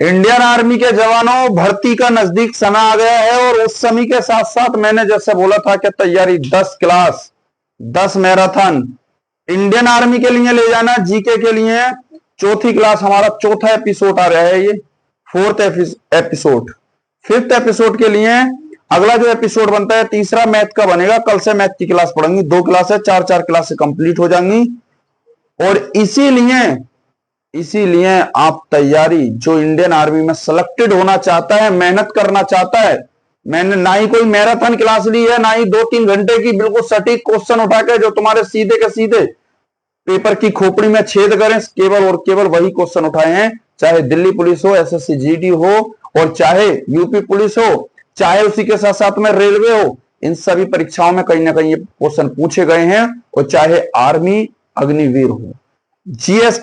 Indian army के जवानों, भर्ती का नजदीक समय आ गया है और उस समय के साथ साथ मैंने जैसे बोला था कि तैयारी 10 क्लास 10 मैराथन इंडियन आर्मी के लिए ले जाना। जीके के लिए चौथी क्लास, हमारा चौथा एपिसोड आ रहा है, ये फोर्थ एपिसोड। फिफ्थ एपिसोड के लिए अगला जो एपिसोड बनता है तीसरा मैथ का बनेगा। कल से मैथ की क्लास पढ़ेंगी, 2 क्लास है, 4 क्लास कंप्लीट हो जाएंगी। और इसीलिए आप तैयारी, जो इंडियन आर्मी में सिलेक्टेड होना चाहता है, मेहनत करना चाहता है, मैंने ना ही कोई मैराथन क्लास ली है, ना ही 2-3 घंटे की बिल्कुल सटीक क्वेश्चन उठा के जो तुम्हारे सीधे के सीधे पेपर की खोपड़ी में छेद करें, केवल और केवल वही क्वेश्चन उठाए हैं। चाहे दिल्ली पुलिस हो, एसएससी जीडी हो, और चाहे यूपी पुलिस हो, चाहे उसी के साथ साथ में रेलवे हो, इन सभी परीक्षाओं में कहीं ना कहीं ये क्वेश्चन पूछे गए हैं। और चाहे आर्मी अग्निवीर हो, जीएस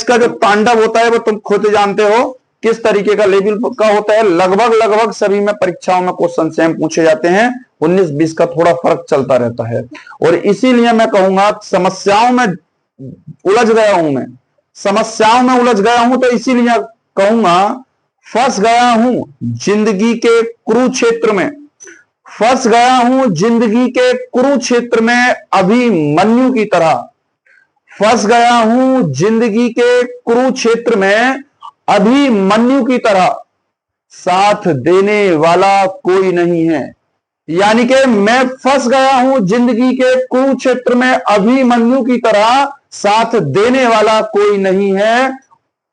का जो तांडव होता है वो तुम खुद जानते हो किस तरीके का लेवल का होता है। लगभग सभी में परीक्षाओं में क्वेश्चन सेम पूछे जाते हैं, 19-20 का थोड़ा फर्क चलता रहता है। और इसीलिए मैं कहूंगा समस्याओं में उलझ गया हूं, तो इसीलिए कहूंगा फंस गया हूं जिंदगी के कुरुक्षेत्र में, अभिमन्यु की तरह। फंस गया हूं जिंदगी के कुरुक्षेत्र में अभिमन्यु की तरह, साथ देने वाला कोई नहीं है। यानी कि मैं फंस गया हूं जिंदगी के कुरुक्षेत्र में अभिमन्यु की तरह, साथ देने वाला कोई नहीं है,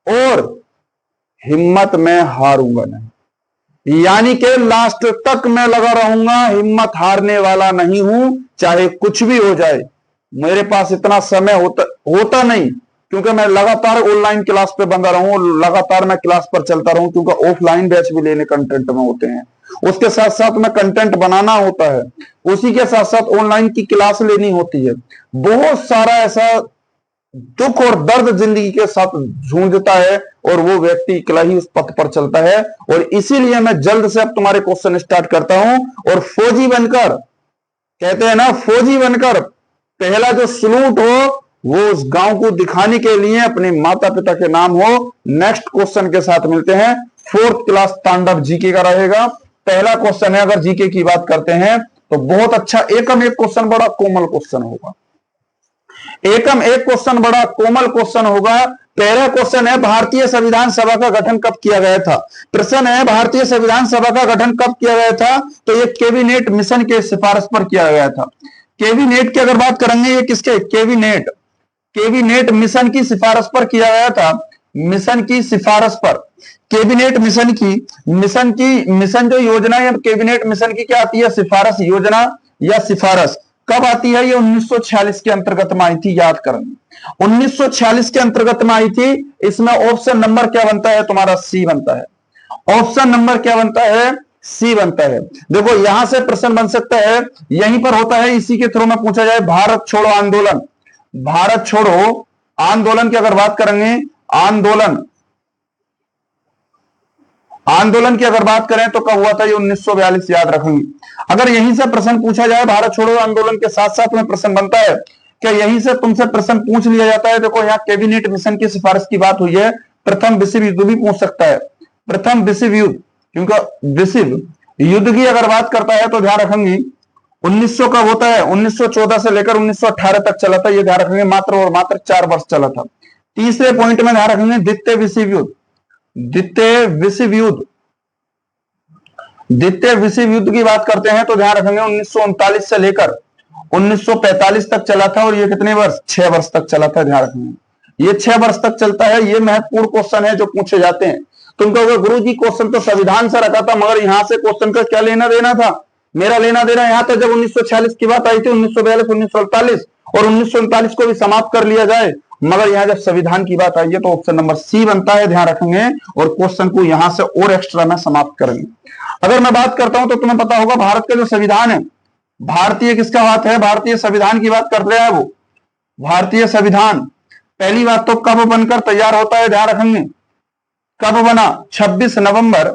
और हिम्मत में हारूंगा नहीं। यानी कि लास्ट तक मैं लगा रहूंगा, हिम्मत हारने वाला नहीं हूं, चाहे कुछ भी हो जाए। मेरे पास इतना समय होता नहीं, क्योंकि मैं लगातार ऑनलाइन क्लास पे बंधा रहूं, लगातार मैं क्लास पर चलता रहूं, क्योंकि ऑफलाइन बैच भी लेने कंटेंट में होते हैं, उसके साथ साथ में कंटेंट बनाना होता है, उसी के साथ साथ ऑनलाइन की क्लास लेनी होती है। बहुत सारा ऐसा दुख और दर्द जिंदगी के साथ झूंझता है, और वो व्यक्ति अकेला ही उस पथ पर चलता है। और इसीलिए मैं जल्द से अब तुम्हारे क्वेश्चन स्टार्ट करता हूं, और फौजी बनकर, कहते हैं ना, फौजी बनकर पहला जो सलूट हो वो उस गांव को दिखाने के लिए अपने माता पिता के नाम हो। नेक्स्ट क्वेश्चन के साथ मिलते हैं। 4th क्लास तांडव जीके का रहेगा। पहला क्वेश्चन है, अगर जीके की बात करते हैं तो बहुत अच्छा एकम एक क्वेश्चन बड़ा कोमल क्वेश्चन होगा, पहला क्वेश्चन है, भारतीय संविधान सभा का गठन कब किया गया था? प्रश्न है, भारतीय संविधान सभा का गठन कब किया गया था? तो ये कैबिनेट मिशन के सिफारिश पर किया गया था। कैबिनेट की अगर बात करेंगे, ये किसके? कैबिनेट मिशन की सिफारिश पर किया गया था। मिशन की सिफारिश पर, कैबिनेट मिशन जो योजना है कैबिनेट मिशन की क्या आती है? सिफारिश योजना या सिफारिश कब आती है? ये 1946 के अंतर्गत में आई थी, याद करेंगे 1946 के अंतर्गत में आई थी। इसमें ऑप्शन नंबर क्या बनता है तुम्हारा? सी बनता है। ऑप्शन नंबर क्या बनता है? सी बनता है। देखो यहां से प्रश्न बन सकता है, यहीं पर होता है, इसी के थ्रू में पूछा जाए, भारत छोड़ो आंदोलन, भारत छोड़ो आंदोलन की अगर बात करेंगे, आंदोलन की अगर बात करें तो कब हुआ था? ये 1942, याद रखेंगे। अगर यहीं से प्रश्न पूछा जाए, भारत छोड़ो आंदोलन के साथ साथ में प्रश्न बनता है, क्या यहीं से तुमसे प्रश्न पूछ लिया जाता है? देखो यहाँ कैबिनेट मिशन की सिफारिश की बात हुई है, प्रथम विश्व युद्ध भी पूछ सकता है, प्रथम विश्व युद्ध, क्योंकि विश्व युद्ध की अगर बात करता है तो ध्यान रखेंगे 1900 का होता है, 1914 से लेकर 1918 तक चला था, ये ध्यान रखेंगे, मात्र और मात्र 4 वर्ष चला था। तीसरे पॉइंट में ध्यान रखेंगे द्वितीय विश्व युद्ध की बात करते हैं तो ध्यान रखेंगे 1939 से लेकर 1945 तक चला था, और ये कितने वर्ष? 6 वर्ष तक चला था, ध्यान रखेंगे ये 6 वर्ष तक चलता है। ये महत्वपूर्ण क्वेश्चन है जो पूछे जाते हैं। तुम कहोगे गुरुजी क्वेश्चन तो संविधान से रखा था, मगर यहां से क्वेश्चन का क्या लेना देना था? मेरा लेना देना यहाँ तक जब 1946 की बात आई थी, 1942, 1948 और 1939 को भी समाप्त कर लिया जाए, मगर यहाँ जब संविधान की बात आई है तो ऑप्शन नंबर सी बनता है, ध्यान रखेंगे, और क्वेश्चन को यहां से और एक्स्ट्रा में समाप्त करेंगे। अगर मैं बात करता हूं तो तुम्हें पता होगा भारत का जो संविधान है, भारतीय किसका हाथ है? भारतीय संविधान की बात कर रहे हैं वो। भारतीय संविधान पहली बात तो कब बनकर तैयार होता है? ध्यान रखेंगे कब बना? 26 नवंबर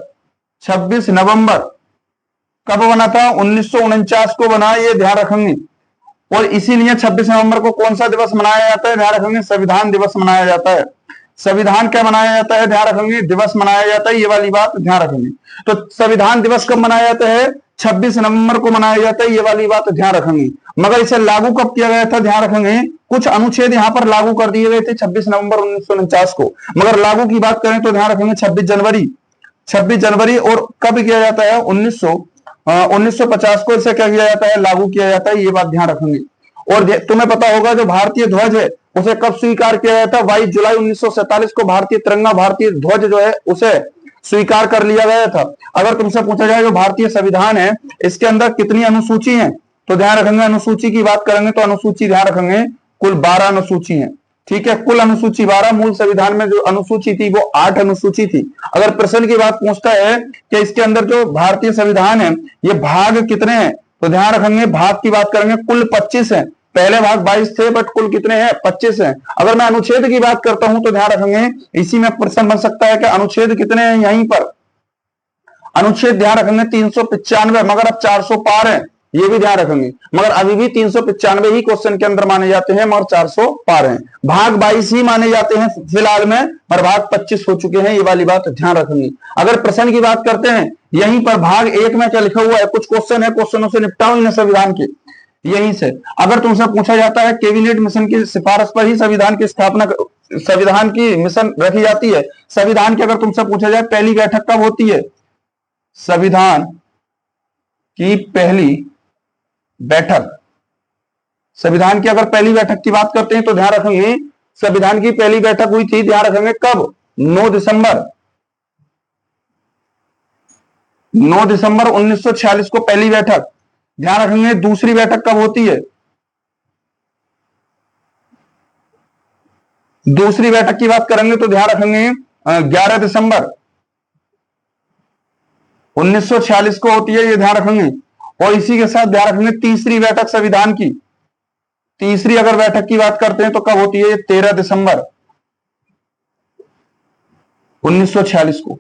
कब बना था? 1949 को बना, ये ध्यान रखेंगे। और इसीलिए 26 नवंबर को कौन सा दिवस मनाया जाता है? ध्यान रखेंगे संविधान दिवस मनाया जाता है। संविधान क्या मनाया जाता है, ध्यान रखेंगे, दिवस मनाया जाता है, ये वाली बात ध्यान रखेंगे। तो संविधान दिवस कब मनाया जाता है, 26 नवंबर को मनाया जाता है, ये वाली बात ध्यान रखेंगे। मगर इसे लागू कब किया गया था, ध्यान रखेंगे, कुछ अनुच्छेद यहां पर लागू कर दिए गए थे 26 नवंबर 1949 को, मगर लागू की बात करें तो ध्यान रखेंगे 26 जनवरी। और कब किया जाता है, 1950 को इसे क्या किया जाता है, लागू किया जाता है, ये बात ध्यान रखेंगे। और तुम्हें पता होगा जो भारतीय ध्वज है उसे कब स्वीकार किया गया था, 22 जुलाई 1947 को भारतीय तिरंगा, भारतीय ध्वज जो है उसे स्वीकार कर लिया गया था। अगर तुमसे पूछा जाए जो भारतीय संविधान है इसके अंदर कितनी अनुसूची है, तो ध्यान रखेंगे अनुसूची की बात करेंगे तो अनुसूची ध्यान रखेंगे कुल 12 अनुसूची है। ठीक है, कुल अनुसूची 12, मूल संविधान में जो अनुसूची थी वो 8 अनुसूची थी। अगर प्रश्न की बात पूछता है कि इसके अंदर जो भारतीय संविधान है ये भाग कितने हैं, तो ध्यान रखेंगे भाग की बात करेंगे कुल 25 है। पहले भाग 22 थे बट कुल कितने हैं, 25 हैं। अगर मैं अनुच्छेद की बात करता हूं तो ध्यान रखेंगे इसी में प्रश्न बन सकता है कि अनुच्छेद कितने हैं, यहीं पर अनुच्छेद ध्यान रखेंगे 395, मगर अब 400 पार है, ये भी ध्यान रखेंगे। मगर अभी भी 395 ही क्वेश्चन के अंदर माने जाते हैं, मगर 400 पार हैं। भाग 22 ही माने जाते हैं फिलहाल में, और भाग 25 हो चुके हैं, ये वाली बात ध्यान रखेंगे। अगर प्रश्न की बात करते हैं यहीं पर भाग 1 में क्या लिखा हुआ है, कुछ क्वेश्चन है, क्वेश्चनों से निपटाओ इन संविधान के यहीं से। अगर तुमसे पूछा जाता है कैबिनेट मिशन की सिफारिश पर ही संविधान की स्थापना, संविधान की मिशन रखी जाती है, संविधान की अगर तुमसे पूछा जाए पहली बैठक कब होती है, संविधान की पहली बैठक, संविधान की अगर पहली बैठक की बात करते हैं तो ध्यान रखेंगे संविधान की पहली बैठक हुई थी, ध्यान रखेंगे कब, 9 दिसंबर 1946 को पहली बैठक। ध्यान रखेंगे दूसरी बैठक कब होती है, दूसरी बैठक की बात करेंगे तो ध्यान रखेंगे 11 दिसंबर 1946 को होती है, ये ध्यान रखेंगे। और इसी के साथ ध्यान रखेंगे तीसरी बैठक संविधान की, तीसरी अगर बैठक की बात करते हैं तो कब होती है, 13 दिसंबर 1946 को।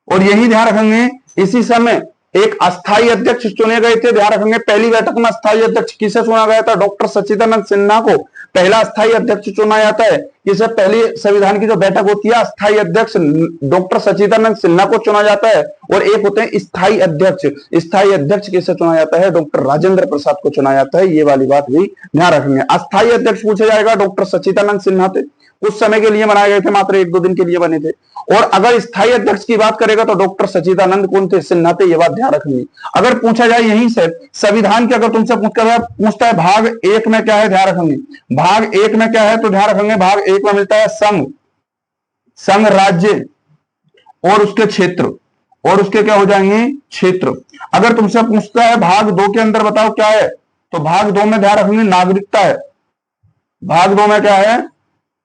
और यही ध्यान रखेंगे इसी समय एक अस्थायी अध्यक्ष चुने गए थे, ध्यान रखेंगे पहली बैठक में अस्थायी अध्यक्ष किसे चुना गया था, डॉक्टर सच्चिदानंद सिन्हा को पहला अस्थायी अध्यक्ष चुना जाता है। इसे पहली संविधान की जो बैठक होती है अस्थायी अध्यक्ष डॉक्टर सच्चिदानंद सिन्हा को चुना जाता है, और एक होते हैं स्थायी अध्यक्ष, स्थायी अध्यक्ष किसे चुना जाता है, डॉक्टर राजेंद्र प्रसाद को चुना जाता है, ये वाली बात भी ध्यान रखेंगे। अस्थायी अध्यक्ष पूछा जाएगा डॉक्टर सच्चिदानंद सिन्हा थे, कुछ समय के लिए बनाए गए थे, मात्र 1-2 दिन के लिए बने थे। और अगर स्थायी अध्यक्ष की बात करेगा तो डॉक्टर सच्चिदानंद कौन थे, सिन्हा थे, ये बात ध्यान रखेंगे। अगर पूछा जाए यहीं से संविधान के, अगर तुमसे पूछता है भाग 1 में क्या है, ध्यान रखेंगे भाग 1 में क्या है, तो ध्यान रखेंगे भाग 1 में मिलता है संघ, राज्य और उसके क्षेत्र, और उसके क्या हो जाएंगे, क्षेत्र। अगर तुमसे पूछता है भाग 2 के अंदर बताओ क्या है, तो भाग 2 में ध्यान रखेंगे नागरिकता है, भाग 2 में क्या है,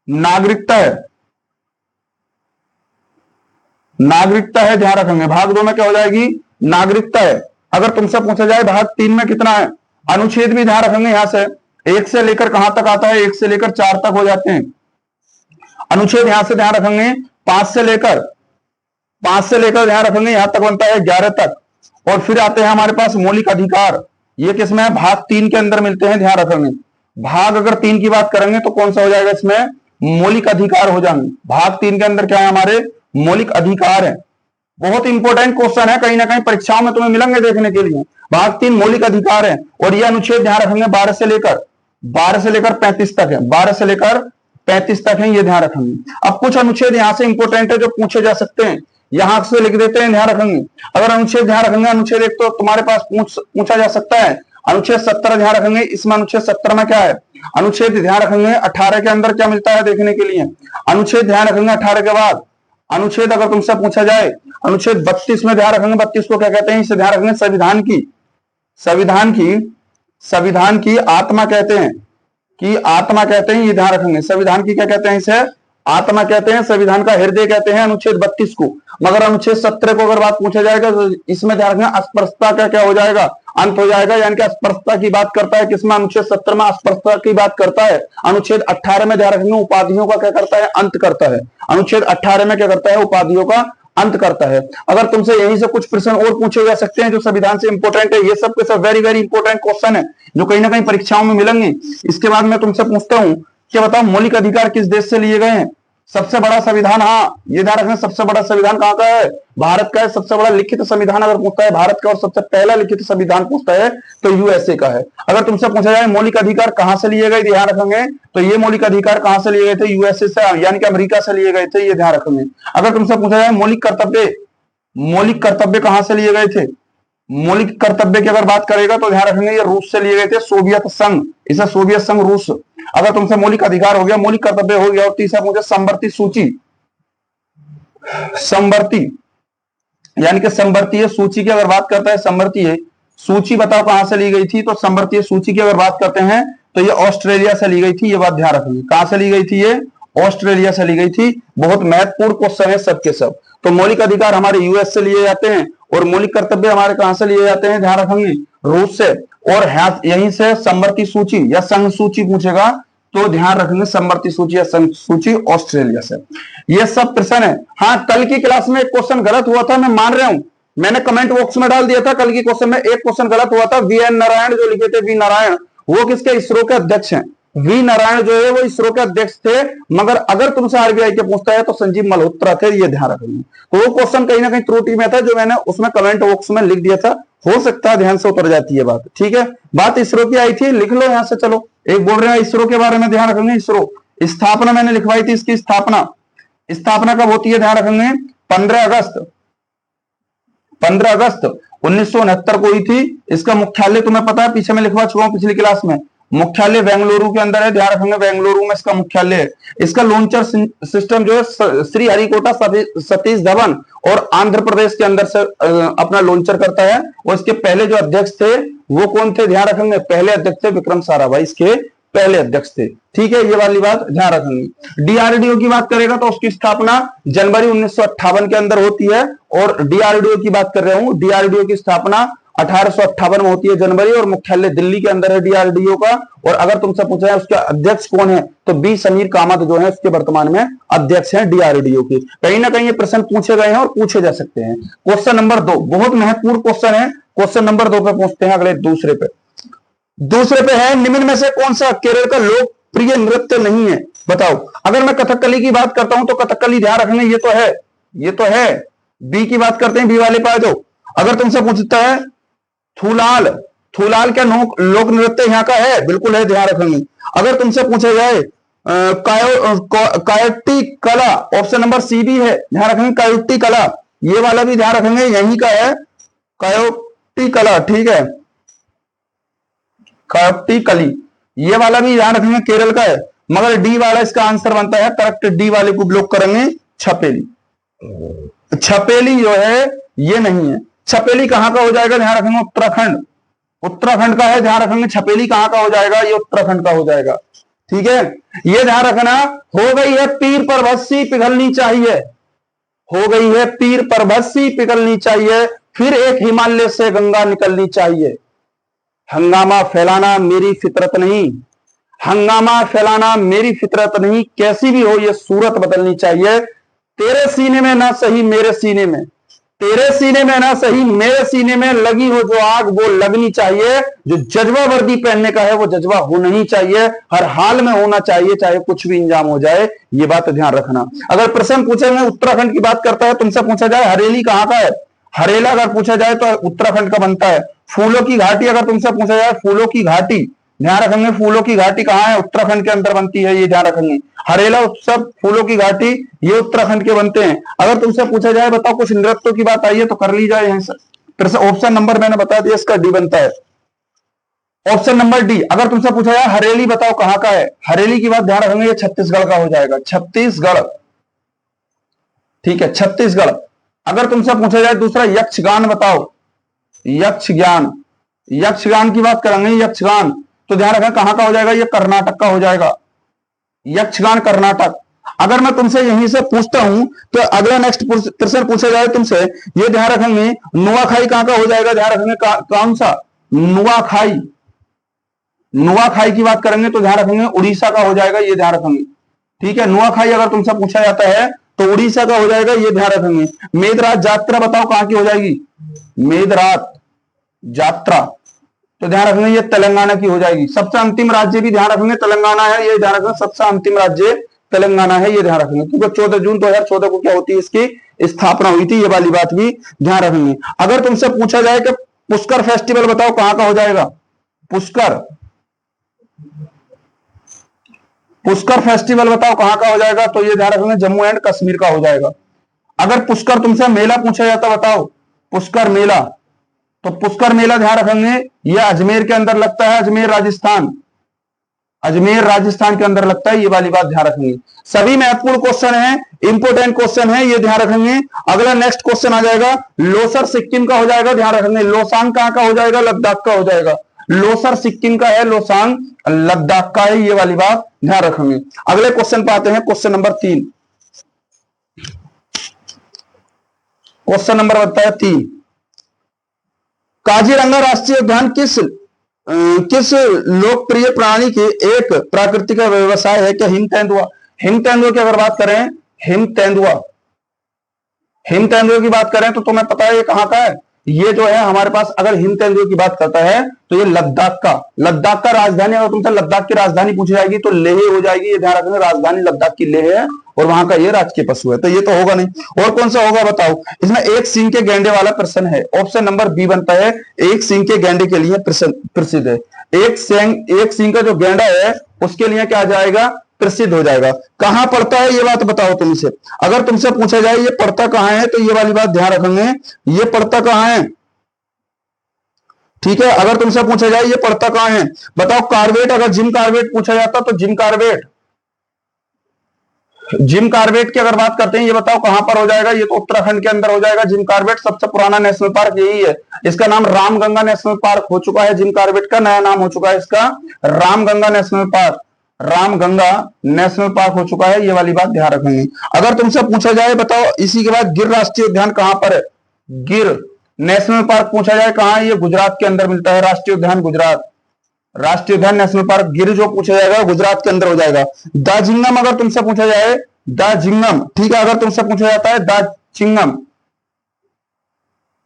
नागरिकता है, नागरिकता है, ध्यान रखेंगे भाग 2 में क्या हो जाएगी, नागरिकता है। अगर तुमसे पूछा जाए भाग 3 में कितना है, अनुच्छेद भी ध्यान रखेंगे, यहां से 1 से लेकर कहां तक आता है, 1 से लेकर 4 तक हो जाते हैं अनुच्छेद, यहां से ध्यान रखेंगे 5 से लेकर ध्यान रखेंगे यहां तक बनता है 11 तक। और फिर आते हैं हमारे पास मौलिक अधिकार, ये किसमें है, भाग 3 के अंदर मिलते हैं, ध्यान रखेंगे भाग अगर 3 की बात करेंगे तो कौन सा हो जाएगा, इसमें मौलिक अधिकार हो जाएंगे। भाग 3 के अंदर क्या है, हमारे मौलिक अधिकार है। बहुत इंपॉर्टेंट क्वेश्चन है, कहीं ना कहीं परीक्षाओं में तुम्हें मिलेंगे देखने के लिए। भाग 3 मौलिक अधिकार है, और यह अनुच्छेद ध्यान रखेंगे 12 से लेकर 35 तक है, 12 से लेकर 35 तक है, ये ध्यान रखेंगे। अब कुछ अनुच्छेद यहां से इंपॉर्टेंट है जो पूछे जा सकते हैं, यहां से लिख देते हैं, ध्यान रखेंगे। अगर अनुच्छेद ध्यान रखेंगे, अनुच्छेद 1 तो तुम्हारे पास पूछा जा सकता है, अनुच्छेद 17 ध्यान रखेंगे, इसमें अनुच्छेद 17 में क्या है, अनुच्छेद ध्यान रखेंगे 18 के अंदर क्या मिलता है देखने के लिए, अनुच्छेद ध्यान रखेंगे 18 के बाद अनुच्छेद अगर तुमसे पूछा जाए अनुच्छेद 32 में ध्यान रखेंगे, 32 को क्या कहते हैं, इसे ध्यान रखेंगे संविधान की आत्मा कहते हैं, ये ध्यान रखेंगे। संविधान की क्या कहते हैं, इसे आत्मा कहते हैं, संविधान का हृदय कहते हैं अनुच्छेद 32 को। मगर अनुच्छेद 17 को अगर बात पूछा जाएगा तो इसमें ध्यान रखना अस्पृश्यता का क्या हो जाएगा, अंत हो जाएगा, यानी कि अस्पृश्यता की बात करता है किसमें, अनुच्छेद 17 में अस्पृश्यता की बात करता है। अनुच्छेद 18 में ध्यान रखेंगे उपाधियों का क्या करता है, अंत करता है। अनुच्छेद 18 में क्या करता है, उपाधियों का अंत करता है। अगर तुमसे यहीं से कुछ प्रश्न और पूछे जा सकते हैं जो संविधान से इंपॉर्टेंट है, ये सब के सब वेरी वेरी इंपॉर्टेंट क्वेश्चन है जो कहीं ना कहीं परीक्षाओं में मिलेंगे। इसके बाद मैं तुमसे पूछता हूं कि बताओ मौलिक अधिकार किस देश से लिए गए हैं, सबसे बड़ा संविधान, हाँ ये ध्यान रखना, सबसे बड़ा संविधान कहाँ का है? भारत का है। सबसे बड़ा लिखित संविधान अगर पूछता है भारत का और सबसे पहला लिखित संविधान पूछता है तो यूएसए का है। अगर तुमसे पूछा जाए मौलिक अधिकार कहां से लिए गए, ध्यान रखेंगे, तो ये मौलिक अधिकार कहां से लिए गए थे? यूएसए से, यानी कि अमेरिका से लिए गए थे, ये ध्यान रखेंगे। अगर तुमसे पूछा जाए मौलिक कर्तव्य कहां से लिए गए थे? मौलिक कर्तव्य की अगर बात करेगा तो ध्यान रखेंगे ये रूस से लिए गए थे, सोवियत संघ, इसे सोवियत संघ रूस। अगर तुमसे मौलिक अधिकार हो गया, मौलिक कर्तव्य हो गया, और तीसरा मुझे संवर्ती सूची, संवर्ती यानी कि संवर्तीय सूची की अगर बात करता है, संवर्तीय सूची बताओ कहां से ली गई थी? तो संवर्तीय सूची की अगर बात करते हैं तो ये ऑस्ट्रेलिया से ली गई थी, ये बात ध्यान रखेंगे। कहां से ली गई थी? ये ऑस्ट्रेलिया से ली गई थी। बहुत महत्वपूर्ण क्वेश्चन है सबके सब। तो मौलिक अधिकार हमारे यूएस से लिए जाते हैं और मौलिक कर्तव्य हमारे कहां से लिए जाते हैं? ध्यान रखेंगे, रूस से। और यहीं से संवर्ती सूची या संघ सूची पूछेगा तो ध्यान रखेंगे संवर्ती सूची या संघ सूची ऑस्ट्रेलिया से। ये सब प्रश्न है। हाँ, कल की क्लास में एक क्वेश्चन गलत हुआ था, मैं मान रहा हूं, मैंने कमेंट बॉक्स में डाल दिया था। कल की क्वेश्चन में एक क्वेश्चन गलत हुआ था। वीएन नारायण जो लिखे थे, वी नारायण, वो किसके? इसरो के अध्यक्ष हैं। वी नारायण जो है वो इसरो के अध्यक्ष थे, मगर अगर तुमसे आरबीआई के पूछता है तो संजीव मल्होत्रा थे, ये ध्यान रखेंगे। तो वो क्वेश्चन कहीं ना कहीं त्रुटि में था जो मैंने उसमें कमेंट बॉक्स में लिख दिया था, हो सकता है ध्यान से उतर जाती है बात। ठीक है, बात इसरो की आई थी, लिख लो यहां से। चलो, एक बोल रहे हैं इसरो के बारे में, ध्यान रखेंगे। इसरो स्थापना मैंने लिखवाई थी, इसकी स्थापना कब होती है? ध्यान रखेंगे 15 अगस्त 1969 को हुई थी। इसका मुख्यालय तुम्हें पता है, पीछे में लिखवा चुका हूं पिछली क्लास में। मुख्यालय बेंगलुरु के अंदर है, ध्यान रखेंगे, बेंगलुरु में इसका मुख्यालय है। इसका लॉन्चर सिस्टम जो है श्री हरिकोटा सतीश धवन और आंध्र प्रदेश के अंदर से अपना लॉन्चर करता है। और इसके पहले जो अध्यक्ष थे वो कौन थे? ध्यान रखेंगे, पहले अध्यक्ष थे विक्रम साराभाई, इसके पहले अध्यक्ष थे। ठीक है, ये वाली बात ध्यान रखेंगे। डीआरडीओ की बात करेगा तो उसकी स्थापना जनवरी 1958 के अंदर होती है। और डीआरडीओ की बात कर रहा हूं, डीआरडीओ की स्थापना 1858 में होती है जनवरी, और मुख्यालय दिल्ली के अंदर है डीआरडीओ का। और अगर तुमसे पूछा है उसका अध्यक्ष कौन है तो बी समीर कामत जो है उसके वर्तमान में अध्यक्ष हैं डीआरडीओ के। कहीं ना कहीं ये प्रश्न पूछे गए हैं और पूछे जा सकते हैं। क्वेश्चन नंबर 2 बहुत महत्वपूर्ण क्वेश्चन है। क्वेश्चन नंबर 2 पे पूछते हैं, अगले दूसरे पे है, निम्न में से कौन सा केरल का लोकप्रिय नृत्य नहीं है? बताओ। अगर मैं कथकली की बात करता हूं तो कथकली, ध्यान रखेंगे, ये तो है। बी की बात करते हैं, बी वाले पे आ जाओ। अगर तुमसे पूछता है थूलाल क्या लोक नृत्य यहाँ का है? बिल्कुल है, ध्यान रखेंगे। अगर तुमसे पूछा जाए कायोटी कला, ऑप्शन नंबर सी भी है, ध्यान रखेंगे, कायोटी कला, ये वाला भी ध्यान रखेंगे, यहीं का है कायोटी कला। ठीक है, कायोटी कली, ये वाला भी ध्यान रखेंगे, केरल का है। मगर डी वाला इसका आंसर बनता है करेक्ट, डी वाले को ब्लॉक करेंगे, छपेली जो है ये नहीं है। छपेली कहां का हो जाएगा? ध्यान रखेंगे, उत्तराखंड का है, ध्यान रखेंगे। छपेली कहां का हो जाएगा? ये उत्तराखंड का हो जाएगा। ठीक है, ये ध्यान रखना। हो गई है पीर पर भस्सी पिघलनी चाहिए, हो गई है पीर पर भस्सी पिघलनी चाहिए, फिर एक हिमालय से गंगा निकलनी चाहिए। हंगामा फैलाना मेरी फितरत नहीं, हंगामा फैलाना मेरी फितरत नहीं, कैसी भी हो ये सूरत बदलनी चाहिए। तेरे सीने में ना सही मेरे सीने में, तेरे सीने में ना सही मेरे सीने में लगी हो जो आग वो लगनी चाहिए। जो जज्बा वर्दी पहनने का है वो जज्बा होना ही चाहिए, हर हाल में होना चाहिए, चाहे कुछ भी इंजाम हो जाए, ये बात ध्यान रखना। अगर प्रश्न पूछेंगे उत्तराखंड की बात करता है, तुमसे पूछा जाए हरेली कहां का है? हरेला अगर पूछा जाए तो उत्तराखंड का बनता है। फूलों की घाटी अगर तुमसे पूछा जाए, फूलों की घाटी, ध्यान रखेंगे, फूलों की घाटी कहां है? उत्तराखंड के अंदर बनती है, ये ध्यान रखेंगे। हरेला उत्सव, फूलों की घाटी, ये उत्तराखंड के बनते हैं। अगर तुमसे पूछा जाए बताओ कुछ नृत्यों की बात आई है तो कर ली जाए यहां से। ऑप्शन नंबर मैंने बता दिया, इसका डी बनता है, ऑप्शन नंबर डी। अगर तुमसे पूछा जाए हरेली बताओ कहां का है? हरेली की बात ध्यान रखेंगे, ये छत्तीसगढ़ का हो जाएगा, छत्तीसगढ़। ठीक है, छत्तीसगढ़। अगर तुमसे पूछा जाए दूसरा यक्षगान बताओ, यक्षगान की बात करेंगे, यक्षगान, तो ध्यान रखें कहां का हो जाएगा? ये कर्नाटक का हो जाएगा, यक्षगान कर्नाटक। अगर मैं तुमसे यहीं से पूछता हूं तो अगला नेक्स्ट प्रश्न पूछा जाए तुमसे, ये ध्यान रखेंगे, नुआखाई कहां का हो जाएगा? ध्यान रखेंगे कौन सा? नुआखाई, नुआखाई की बात करेंगे तो ध्यान रखेंगे उड़ीसा का हो जाएगा, ये ध्यान रखेंगे। ठीक है, नुआखाई अगर तुमसे पूछा जाता है तो उड़ीसा का हो जाएगा, ये ध्यान रखेंगे। मेदरात यात्रा बताओ कहां की हो जाएगी? मेदरात यात्रा, तो ध्यान रखेंगे ये तेलंगाना की हो जाएगी। सबसे अंतिम राज्य भी ध्यान रखेंगे तेलंगाना है, ये ध्यान रखेंगे सबसे अंतिम राज्य तेलंगाना है, ये ध्यान रखेंगे, क्योंकि 14 जून 2014 को क्या होती है, इसकी स्थापना हुई थी, ये वाली बात भी ध्यान रखेंगे। अगर तुमसे पूछा जाए कि पुष्कर फेस्टिवल बताओ कहां का हो जाएगा, पुष्कर पुष्कर फेस्टिवल बताओ कहां का हो जाएगा, तो ये ध्यान रखेंगे जम्मू एंड कश्मीर का हो जाएगा। अगर पुष्कर तुमसे मेला पूछा जाता, बताओ पुष्कर मेला, तो पुष्कर मेला ध्यान रखेंगे ये अजमेर के अंदर लगता है, अजमेर राजस्थान, अजमेर राजस्थान के अंदर लगता है, ये वाली बात ध्यान रखेंगे। सभी महत्वपूर्ण क्वेश्चन है, इंपोर्टेंट क्वेश्चन है, ये ध्यान रखेंगे। अगला नेक्स्ट क्वेश्चन आ जाएगा, लोसर सिक्किम का हो जाएगा, ध्यान रखेंगे। लोसांग कहां का हो जाएगा, लद्दाख का हो जाएगा। लोसर सिक्किम का है, लोसांग लद्दाख का है, ये वाली बात ध्यान रखेंगे। अगले क्वेश्चन पे आते हैं, क्वेश्चन नंबर 3। क्वेश्चन नंबर बताया 3, काजीरंगा राष्ट्रीय उद्यान किस लोकप्रिय प्राणी की एक प्राकृतिक व्यवसाय है, क्या हिम तेंदुआ। हिम तेंदुआ की अगर बात करें, हिम तेंदुआ की बात करें तो तुम्हें पता है ये कहां का है, ये जो है हमारे पास, अगर हिम तेंदुआ की बात करता है तो ये लद्दाख का राजधानी, अगर तुमसे लद्दाख की राजधानी पूछी जाएगी तो लेह हो जाएगी, ये ध्यान रखना, राजधानी लद्दाख की लेह है और वहां का ये राजकीय पशु है, तो ये तो होगा नहीं। और कौन सा होगा बताओ, इसमें एक सींग के गेंडे वाला प्रश्न है, ऑप्शन नंबर बी बनता है, एक सींग के गेंडे के लिए प्रसिद्ध है। एक सींग का जो गेंडा है उसके लिए क्या जाएगा, प्रसिद्ध हो जाएगा। कहां पड़ता है ये बात बताओ तुम इसे, अगर तुमसे पूछा जाए ये पड़ता कहां है, तो ये वाली बात ध्यान रखेंगे, ये पड़ता कहां है, ठीक है। अगर तुमसे पूछा जाए ये पड़ता कहां है, बताओ। कार्बेट, अगर जिम कार्बेट पूछा जाता तो जिम कार्बेट की अगर बात करते हैं, ये बताओ कहां पर हो जाएगा, ये तो उत्तराखंड के अंदर हो जाएगा। जिम कार्बेट सबसे पुराना नेशनल पार्क यही है, इसका नाम रामगंगा नेशनल पार्क हो चुका है, जिम कार्बेट का नया नाम हो चुका है इसका Ramganga national park, Ramganga national park हो चुका है, ये वाली बात ध्यान रखेंगे। अगर तुमसे पूछा जाए बताओ, इसी के बाद गिर राष्ट्रीय उद्यान कहां पर है, गिर नेशनल पार्क पूछा जाए कहां है, ये गुजरात के अंदर मिलता है, राष्ट्रीय उद्यान गुजरात, राष्ट्रीय उद्यान नेशनल पार्क गिर जो पूछा जाएगा गुजरात के अंदर हो जाएगा। दाजिंगम अगर तुमसे पूछा जाए, दाजिंगम, ठीक है, अगर तुमसे पूछा जाता है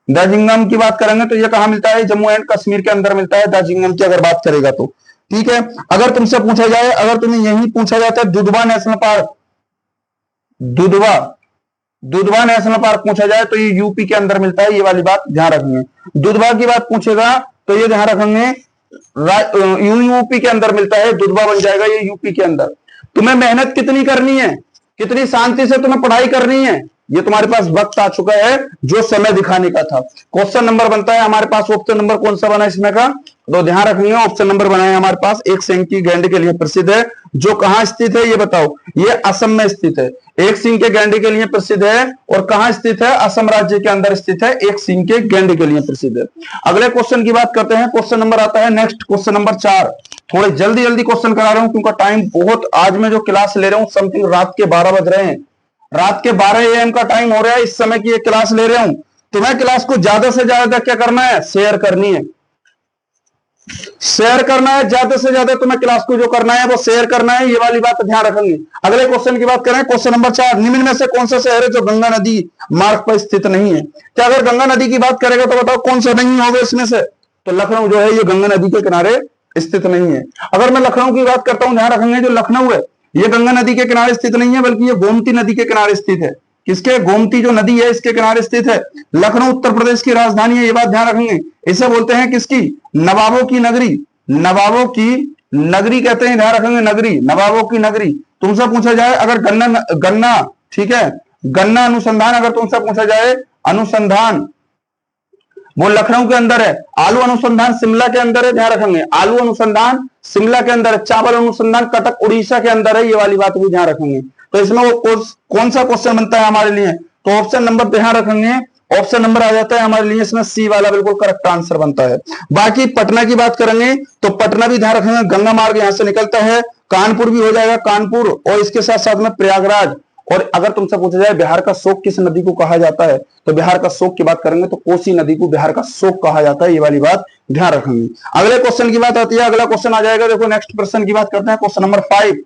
दाजिंगम की बात करेंगे तो ये कहां मिलता है, जम्मू एंड कश्मीर के अंदर मिलता है, दाजिंगम की अगर बात करेगा तो, ठीक है। अगर तुमसे पूछा जाए, अगर तुम्हें यही पूछा जाता है Dudhwa national park, Dudhwa national park पूछा जाए तो ये यूपी के अंदर मिलता है, ये वाली बात ध्यान रखेंगे। दुधवा की बात पूछेगा तो ये ध्यान रखेंगे यूपी के अंदर मिलता है, दुधवा बन जाएगा ये यूपी के अंदर। तुम्हें मेहनत कितनी करनी है, कितनी शांति से तुम्हें पढ़ाई करनी है, ये तुम्हारे पास वक्त आ चुका है जो समय दिखाने का था। क्वेश्चन नंबर बनता है हमारे पास, ऑप्शन नंबर कौन सा बना इसमें का, तो ध्यान रखेंगे ऑप्शन नंबर बना है हमारे पास, एक सींग की गैंडे के लिए प्रसिद्ध है, जो कहां स्थित है ये बताओ, ये असम में स्थित है। एक सींग के गैंडे के लिए प्रसिद्ध है और कहां स्थित है, असम राज्य के अंदर स्थित है, एक सींग के गैंडे के लिए प्रसिद्ध है। अगले क्वेश्चन की बात करते हैं, क्वेश्चन नंबर आता है नेक्स्ट, क्वेश्चन नंबर 4। थोड़े जल्दी क्वेश्चन करा रहा हूं क्योंकि टाइम बहुत, आज मैं जो क्लास ले रहा हूं समथिंग रात के 12 बज रहे हैं, रात के 12 AM का टाइम हो रहा है, इस समय की ये क्लास ले रहा हूं। तुम्हें क्लास को ज्यादा से ज्यादा क्या करना है, शेयर करनी है, शेयर करना है, ज्यादा से ज्यादा तुम्हें क्लास को जो करना है वो शेयर करना है, ये वाली बात ध्यान रखेंगे। अगले क्वेश्चन की बात करें, क्वेश्चन नंबर 4, निम्न में से कौन सा शहर है जो गंगा नदी मार्ग पर स्थित नहीं है। क्या अगर गंगा नदी की बात करेगा तो बताओ कौन सा नहीं होगा इसमें से, तो लखनऊ जो है ये गंगा नदी के किनारे स्थित नहीं है। अगर मैं लखनऊ की बात करता हूं, ध्यान रखेंगे जो लखनऊ है ये गंगा नदी के किनारे स्थित नहीं है, बल्कि ये गोमती नदी के किनारे स्थित है। किसके, गोमती जो नदी है इसके किनारे स्थित है। लखनऊ उत्तर प्रदेश की राजधानी है, ये बात ध्यान रखेंगे। इसे बोलते हैं किसकी, नवाबों की नगरी, नवाबों की नगरी कहते हैं, ध्यान रखेंगे, नगरी, नवाबों की नगरी। तुमसे पूछा जाए अगर गन्ना, ठीक है, गन्ना अनुसंधान अगर तुमसे पूछा जाए, अनुसंधान वो लखनऊ के अंदर है, आलू अनुसंधान शिमला के अंदर है, ध्यान रखेंगे, आलू अनुसंधान शिमला के अंदर है, चावल अनुसंधान कटक उड़ीसा के अंदर है, ये वाली बात भी ध्यान रखेंगे। तो इसमें वो कौन सा क्वेश्चन बनता है हमारे लिए, तो ऑप्शन नंबर ध्यान रखेंगे, ऑप्शन नंबर आ जाता है हमारे लिए इसमें सी वाला बिल्कुल करेक्ट आंसर बनता है। बाकी पटना की बात करेंगे तो पटना भी ध्यान रखेंगे, गंगा मार्ग यहां से निकलता है, कानपुर भी हो जाएगा, कानपुर, और इसके साथ साथ में प्रयागराज। और अगर तुमसे पूछा जाए बिहार का शोक किस नदी को कहा जाता है, तो बिहार का शोक की बात करेंगे तो कोसी नदी को बिहार का शोक कहा जाता है, ये वाली बात ध्यान रखेंगे। अगले क्वेश्चन की बात आती है, अगला क्वेश्चन आ जाएगा, देखो नेक्स्ट प्रश्न की बात करते हैं, क्वेश्चन नंबर 5।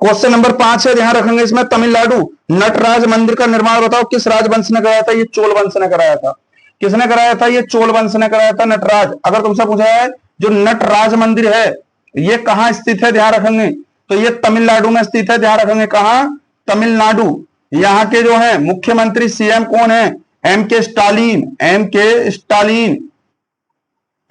क्वेश्चन नंबर 5 है, ध्यान रखेंगे इसमें, तमिलनाडु नटराज मंदिर का निर्माण बताओ किस राजवंश ने कराया था, ये चोल वंश ने कराया था। किसने कराया था, ये चोल वंश ने कराया था, नटराज। अगर तुमसे पूछा है जो नटराज मंदिर है ये कहां स्थित है, ध्यान रखेंगे, तो ये तमिलनाडु में स्थित है, ध्यान रखेंगे। कहां? तमिलनाडु। यहाँ के जो है मुख्यमंत्री सीएम कौन है? एम के स्टालिन। एम के स्टालिन,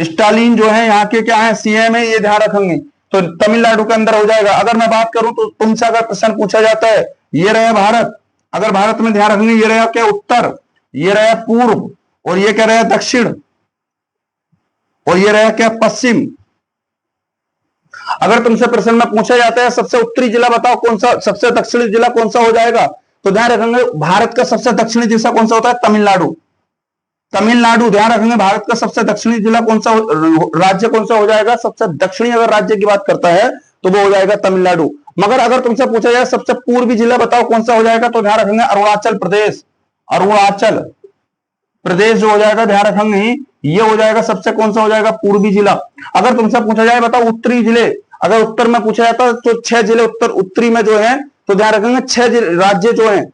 स्टालिन जो है यहाँ के क्या है? सीएम है, ये ध्यान रखेंगे। तो तमिलनाडु के अंदर हो जाएगा। अगर मैं बात करूं तो तुमसे अगर प्रश्न पूछा जाता है, ये रहे भारत, अगर भारत में ध्यान रखेंगे ये रहा क्या? उत्तर, ये रहा पूर्व, और ये क्या रहा? दक्षिण, और ये रहा क्या? पश्चिम। अगर तुमसे प्रश्न में पूछा जाता है सबसे उत्तरी जिला बताओ कौन सा, सबसे दक्षिणी जिला कौन सा हो जाएगा? तो ध्यान रखेंगे भारत का सबसे दक्षिणी जिला कौन सा होता है? तमिलनाडु। तमिलनाडु, ध्यान रखेंगे भारत का सबसे दक्षिणी जिला कौन सा, राज्य कौन सा हो जाएगा? सबसे दक्षिणी अगर राज्य की बात करता है तो वो हो जाएगा तमिलनाडु। मगर अगर तुमसे पूछा जाए सबसे पूर्वी जिला बताओ कौन सा हो जाएगा? तो ध्यान रखेंगे अरुणाचल प्रदेश। अरुणाचल प्रदेश जो हो जाएगा, ध्यान रखेंगे ये हो जाएगा सबसे कौन सा हो जाएगा? पूर्वी जिला। अगर तुमसे पूछा जाए बताओ उत्तरी जिले, अगर उत्तर में पूछा जाता तो 6 जिले उत्तरी में जो है, तो ध्यान रखेंगे 6 राज्य जो है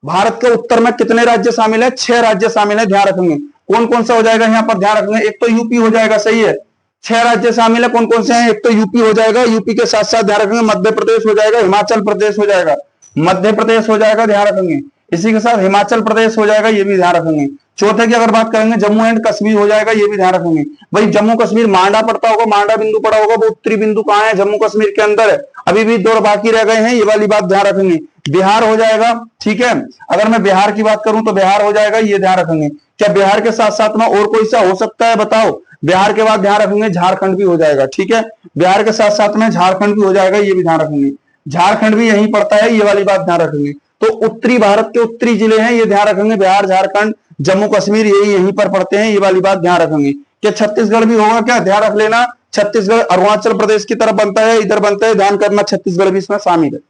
भारत के उत्तर में, कितने राज्य शामिल है? 6 राज्य शामिल है, ध्यान रखेंगे। कौन कौन सा हो जाएगा यहाँ पर? ध्यान रखेंगे एक तो यूपी हो जाएगा, सही है। 6 राज्य शामिल है, कौन कौन से हैं? एक तो यूपी हो जाएगा, यूपी के साथ साथ ध्यान रखेंगे मध्य प्रदेश हो जाएगा, हिमाचल प्रदेश हो जाएगा, मध्य प्रदेश हो जाएगा, ध्यान रखेंगे। इसी के साथ हिमाचल प्रदेश हो जाएगा, ये भी ध्यान रखेंगे। चौथे की अगर बात करेंगे जम्मू एंड कश्मीर हो जाएगा, ये भी ध्यान रखेंगे। भाई जम्मू कश्मीर मांडा पड़ता होगा, मांडा बिंदु पड़ा होगा, वो उत्तरी बिंदु कहाँ है? जम्मू कश्मीर के अंदर है। अभी भी 2 बाकी रह गए हैं, ये वाली बात ध्यान रखेंगे। बिहार हो जाएगा, ठीक है। अगर मैं बिहार की बात करूं तो बिहार हो जाएगा, ये ध्यान रखेंगे। क्या बिहार के साथ साथ में और कोई सा हो सकता है बताओ? बिहार के बाद ध्यान रखेंगे झारखंड भी हो जाएगा, ठीक है। बिहार के साथ साथ में झारखंड भी हो जाएगा, ये भी ध्यान रखेंगे। झारखंड भी यहीं पड़ता है, ये वाली बात ध्यान रखेंगे। तो उत्तरी भारत के उत्तरी जिले हैं, ये ध्यान रखेंगे। बिहार, झारखंड, जम्मू कश्मीर यहीं पर पड़ते हैं, ये वाली बात ध्यान रखेंगे। क्या छत्तीसगढ़ भी होगा क्या? ध्यान रख लेना, छत्तीसगढ़ अरुणाचल प्रदेश की तरफ बनता है, इधर बनता है, ध्यान करना छत्तीसगढ़ भी इसमें शामिल है।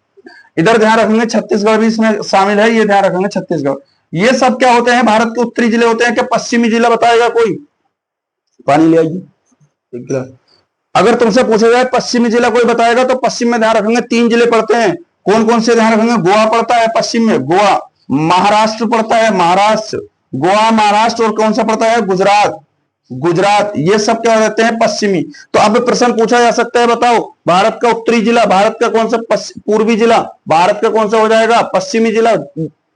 इधर ध्यान रखेंगे छत्तीसगढ़ भी इसमें शामिल है, ये ध्यान रखेंगे छत्तीसगढ़। ये सब क्या होते हैं? भारत के उत्तरी जिले होते हैं। क्या पश्चिमी जिला बताएगा कोई? पानी ले आइए। अगर तुमसे पूछा जाए पश्चिमी जिला कोई बताएगा तो पश्चिम में ध्यान रखेंगे 3 जिले पड़ते हैं। कौन कौन से? ध्यान रखेंगे गोवा पड़ता है पश्चिम में, गोवा। महाराष्ट्र पड़ता है, महाराष्ट्र, गोवा, महाराष्ट्र। और कौन सा पड़ता है? गुजरात, गुजरात। ये सब क्या रहते हैं? पश्चिमी। तो अब प्रश्न पूछा जा सकता है बताओ भारत का उत्तरी जिला, भारत का कौन सा? पूर्वी जिला, भारत का कौन सा हो जाएगा? पश्चिमी जिला,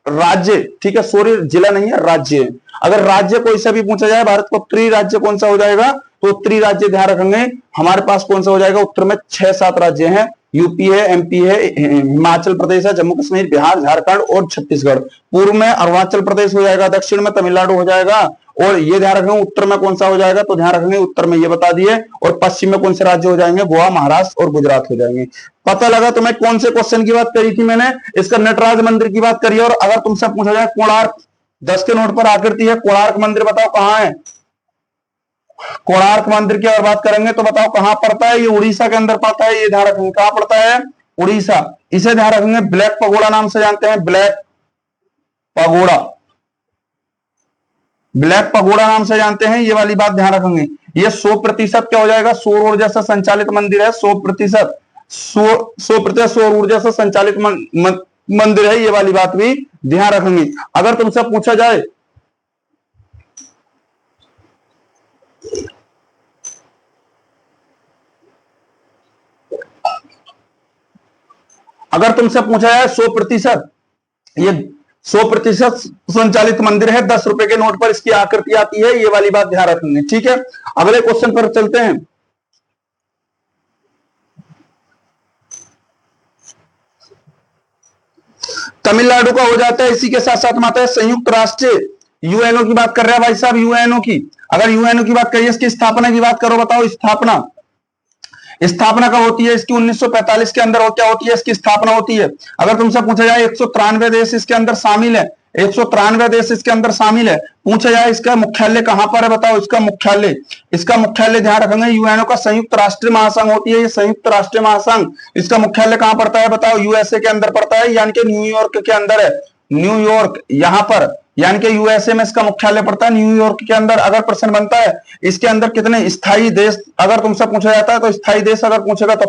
राज्य, ठीक है। सॉरी जिला नहीं है, राज्य है। अगर राज्य कोई सा भी पूछा जाए भारत का उत्तरी राज्य कौन सा हो जाएगा? तो उत्तरी राज्य ध्यान रखेंगे हमारे पास कौन सा हो जाएगा? उत्तर में 6-7 राज्य हैं। यूपी है, एमपी है, हिमाचल प्रदेश है, जम्मू कश्मीर, बिहार, झारखंड और छत्तीसगढ़। पूर्व में अरुणाचल प्रदेश हो जाएगा, दक्षिण में तमिलनाडु हो जाएगा, और ये ध्यान रखेंगे उत्तर में कौन सा हो जाएगा? तो ध्यान रखेंगे उत्तर में ये बता दिए। और पश्चिम में कौन से राज्य हो जाएंगे? गोवा, महाराष्ट्र और गुजरात हो जाएंगे। पता लगा तुम्हें कौन से क्वेश्चन की बात करी थी मैंने? इसका नटराज मंदिर की बात करी। और अगर तुमसे पूछा जाए कोणार्क, 10 के नोट पर आकृति है, कोणार्क मंदिर बताओ कहां है? कोणार्क मंदिर की अगर बात करेंगे तो बताओ कहां पड़ता है? ये उड़ीसा के अंदर पड़ता है, ये ध्यान रखेंगे। कहां पड़ता है? उड़ीसा। इसे ध्यान रखेंगे ब्लैक पगोड़ा नाम से जानते हैं, ब्लैक पगोड़ा, ब्लैक पगोड़ा नाम से जानते हैं, ये वाली बात ध्यान रखेंगे। ये 100% क्या हो जाएगा? सौर ऊर्जा से संचालित मंदिर है, 100% 100% सौर ऊर्जा से संचालित मंदिर है, ये वाली बात भी ध्यान रखेंगे। अगर तुमसे पूछा जाए अगर तुमसे पूछा जाए 100%, ये 100% संचालित मंदिर है, 10 रुपए के नोट पर इसकी आकृति आती है, ये वाली बात ध्यान रखेंगे, ठीक है। अगले क्वेश्चन पर चलते हैं। तमिलनाडु का हो जाता है, इसी के साथ साथ में आता है संयुक्त राष्ट्र, यूएनओ की बात कर रहे हैं भाई साहब, यूएनओ की। अगर यूएनओ की बात करिए, इसकी स्थापना की बात करो, बताओ स्थापना, स्थापना कब होती है इसकी? 1945 के अंदर क्या होती है? इसकी स्थापना होती है। अगर तुमसे पूछा जाए 193 देश इसके अंदर शामिल है, 193 देश इसके अंदर शामिल है, पूछा जाए इसका मुख्यालय कहां पर है बताओ? इसका मुख्यालय ध्यान रखेंगे यूएनओ का संयुक्त राष्ट्र महासंघ होती है, ये संयुक्त राष्ट्र महासंघ। इसका मुख्यालय कहां पड़ता है बताओ? यूएसए के अंदर पड़ता है, यानी कि न्यूयॉर्क के अंदर है, न्यूयॉर्क यहां पर, यानी कि यूएसए में इसका मुख्यालय पड़ता है, न्यूयॉर्क के अंदर। अगर प्रश्न बनता है इसके अंदर कितने स्थायी देश अगर तुमसे पूछा जाता है, तो स्थायी देश अगर पूछेगा तो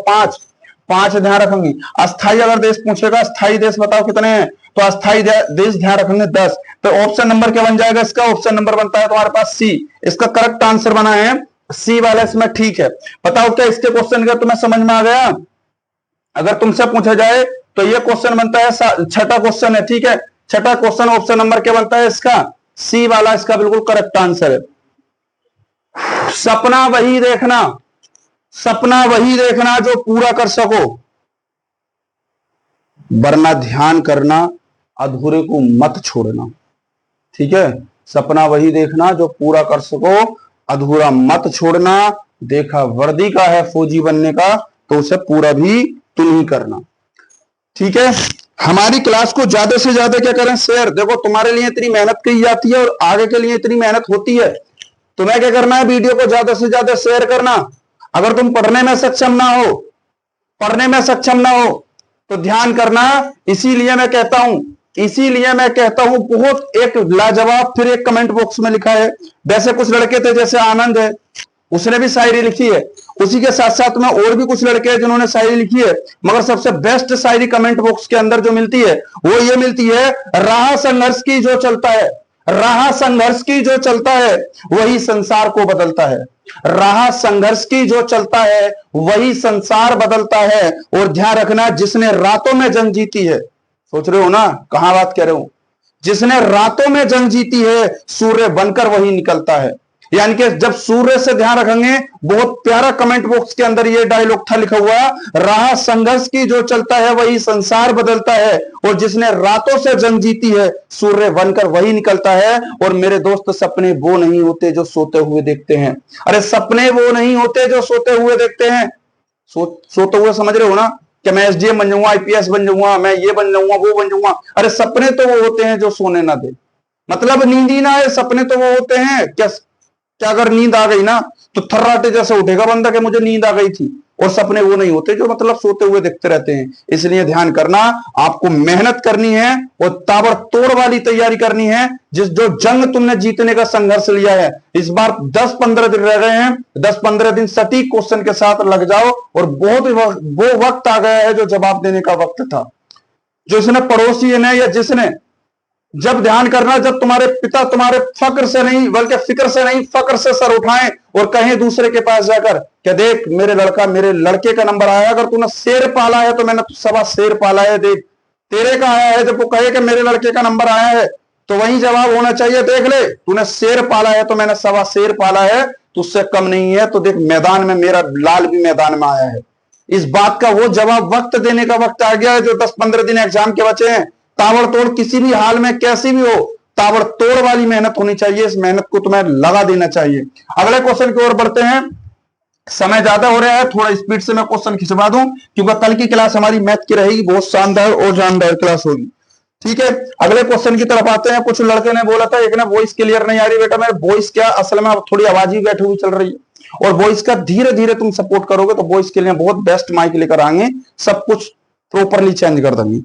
5 ध्यान रखेंगे। अस्थायी अगर देश पूछेगा, स्थायी देश बताओ कितने हैं? तो अस्थायी देश ध्यान रखेंगे 10। तो ऑप्शन नंबर क्या बन जाएगा इसका? ऑप्शन नंबर बनता है तुम्हारे पास सी। इसका करेक्ट आंसर बना है सी वाला, इसमें ठीक है। बताओ क्या इसके क्वेश्चन का तुम्हें समझ में आ गया? अगर तुमसे पूछा जाए तो ये क्वेश्चन बनता है, छठा क्वेश्चन है, ठीक है। छठा क्वेश्चन ऑप्शन नंबर क्या बनता है इसका, सी वाला इसका बिल्कुल करेक्ट आंसर है। सपना वही देखना, सपना वही देखना जो पूरा कर सको, वरना ध्यान करना, अधूरे को मत छोड़ना, ठीक है। सपना वही देखना जो पूरा कर सको, अधूरा मत छोड़ना। देखा वर्दी का है फौजी बनने का, तो उसे पूरा भी तुम ही करना, ठीक है। हमारी क्लास को ज्यादा से ज्यादा क्या करें, शेयर। देखो तुम्हारे लिए इतनी मेहनत की जाती है और आगे के लिए इतनी मेहनत होती है, तुम्हें क्या करना है, वीडियो को ज्यादा से ज्यादा शेयर करना। अगर तुम पढ़ने में सक्षम ना हो, पढ़ने में सक्षम ना हो तो ध्यान करना। इसीलिए मैं कहता हूं, इसीलिए मैं कहता हूं, बहुत एक लाजवाब फिर एक कमेंट बॉक्स में लिखा है। वैसे कुछ लड़के थे, जैसे आनंद है, उसने भी शायरी लिखी है, उसी के साथ साथ में और भी कुछ लड़के हैं जिन्होंने शायरी लिखी है, मगर सबसे बेस्ट शायरी कमेंट बॉक्स के अंदर जो मिलती है वो ये मिलती है, राह संघर्ष की जो चलता है, राह संघर्ष की जो चलता है वही संसार को बदलता है, राह संघर्ष की जो चलता है वही संसार बदलता है। और ध्यान रखना, जिसने रातों में जंग जीती है, सोच रहे हो ना कहां बात कह रहे हो, जिसने रातों में जंग जीती है सूर्य बनकर वही निकलता है। यानी कि जब सूर्य से ध्यान रखेंगे, बहुत प्यारा कमेंट बॉक्स के अंदर ये डायलॉग था लिखा हुआ, राह संघर्ष की जो चलता है वही संसार बदलता है, और जिसने रातों से जंग जीती है सूर्य बनकर वही निकलता है। और मेरे दोस्त, सपने वो नहीं होते जो सोते हुए देखते हैं। अरे सपने वो नहीं होते जो सोते हुए देखते हैं। सोते हुए समझ रहे हो ना, कि मैं एसडीएम बन जाऊंगा, आईपीएस बन जाऊंगा, मैं ये बन जाऊंगा, वो बन जाऊंगा। अरे सपने तो वो होते हैं जो सोने ना दे, मतलब नींद ही ना आए, सपने तो वो होते हैं। क्या अगर नींद आ गई ना तो थर्राटे जैसे उठेगा बंदा कि मुझे नींद आ गई थी। और सपने वो नहीं होते जो मतलब सोते हुए देखते रहते हैं। इसलिए ध्यान करना, आपको मेहनत करनी है और ताबड़तोड़ वाली तैयारी करनी है। जो जंग तुमने जीतने का संघर्ष लिया है, इस बार 10-15 दिन रह गए हैं, 10-15 दिन सटीक क्वेश्चन के साथ लग जाओ। और बहुत वो वक्त आ गया है जो जवाब देने का वक्त था। जो इसने पड़ोसी ने या जिसने, जब ध्यान करना, जब तुम्हारे पिता तुम्हारे फक्र से नहीं बल्कि फिक्र से नहीं फक्र से सर उठाएं और कहें दूसरे के पास जाकर कि देख मेरे लड़के का नंबर आया, अगर तूने शेर पाला है तो मैंने सवा शेर पाला है, देख तेरे का आया है। जब वो कहे कि मेरे लड़के का नंबर आया है तो वही जवाब होना चाहिए, देख ले तूने शेर पाला है तो मैंने सवा शेर पाला है, तुझसे कम नहीं है। तो देख मैदान में मेरा लाल भी मैदान में आया है। इस बात का वो जवाब वक्त देने का वक्त आ गया है। जो 10-15 दिन एग्जाम के बचे हैं, ताबड़तोड़ किसी भी हाल में कैसी भी हो, ताबड़तोड़ वाली मेहनत होनी चाहिए। इस मेहनत को तुम्हें लगा देना चाहिए। अगले क्वेश्चन की ओर बढ़ते हैं। समय ज्यादा हो रहा है, थोड़ा स्पीड से मैं क्वेश्चन खिंचवा दूं, क्योंकि कल की क्लास हमारी मैथ की रहेगी, बहुत शानदार और जानदार क्लास होगी, ठीक है। अगले क्वेश्चन की तरफ आते हैं। कुछ लड़के ने बोला था, एक ना वॉइस क्लियर नहीं आ रही बेटा, मेरे वॉइस क्या असल में थोड़ी आवाज ही बैठी हुई चल रही है। और वॉइस का धीरे धीरे तुम सपोर्ट करोगे तो वॉइस के लिए बहुत बेस्ट माइक लेकर आएंगे, सब कुछ प्रॉपरली चेंज कर देंगे।